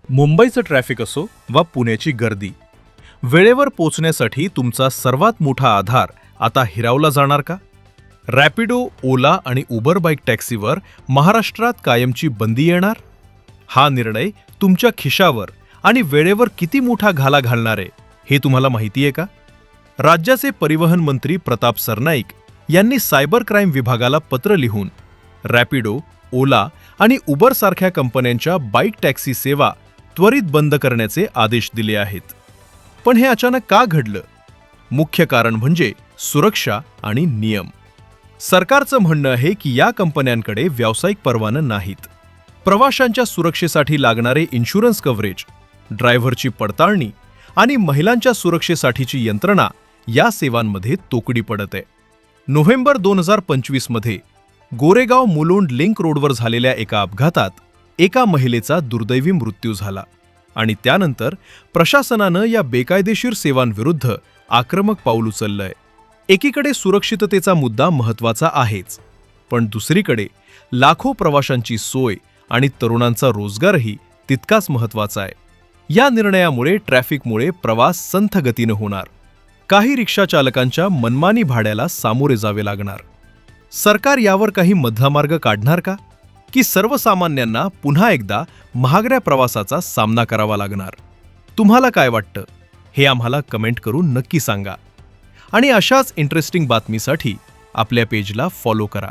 मुंबईचं ट्रॅफिक असो वा पुण्याची गर्दी, वेळेवर पोचण्यासाठी तुमचा सर्वात मोठा आधार आता हिरावला जाणार का? रॅपिडो, ओला आणि उबर बाईक टॅक्सीवर महाराष्ट्रात कायमची बंदी येणार? हा निर्णय तुमच्या खिशावर आणि वेळेवर किती मोठा घाला घालणार आहे हे तुम्हाला माहिती आहे का? राज्याचे परिवहन मंत्री प्रताप सरनाईक यांनी सायबर क्राईम विभागाला पत्र लिहून रॅपिडो, ओला आणि उबर सारख्या कंपन्यांच्या बाईक टॅक्सी सेवा त्वरित बंद करण्याचे आदेश दिले आहेत. पण हे अचानक का घडलं? मुख्य कारण म्हणजे सुरक्षा आणि नियम. सरकारचं म्हणणं आहे की या कंपन्यांकडे व्यावसायिक परवाने नाहीत. प्रवाशांच्या सुरक्षेसाठी लागणारे इन्शुरन्स कव्हरेज, ड्रायव्हरची पडताळणी आणि महिलांच्या सुरक्षेसाठीची यंत्रणा या सेवांमध्ये तोकडी पडत आहे. नोव्हेंबर 2025 मध्ये गोरेगाव मुलुंड लिंक रोडवर झालेल्या एका अपघातात एका महिलेचा दुर्दैवी मृत्यू झाला आणि त्यानंतर प्रशासनानं या बेकायदेशीर सेवांविरुद्ध आक्रमक पाऊल उचललंय. एकीकडे सुरक्षिततेचा मुद्दा महत्त्वाचा आहेच, पण दुसरीकडे लाखो प्रवाशांची सोय आणि तरुणांचा रोजगारही तितकाच महत्त्वाचा आहे. या निर्णयामुळे ट्रॅफिकमुळे प्रवास संथ गतीनं होणार. काही रिक्षा चालकांच्या मनमानी भाड्याला सामोरे जावे लागणार. सरकार यावर काही मध्यमार्ग काढणार का? की सर्वसामान्यांना पुन्हा एकदा महागड्या प्रवासाचा सामना करावा लागणार? तुम्हाला काय वाटतं हे आम्हाला कमेंट करून नक्की सांगा. आणि अशाच इंटरेस्टिंग बातमीसाठी आपल्या पेजला फॉलो करा.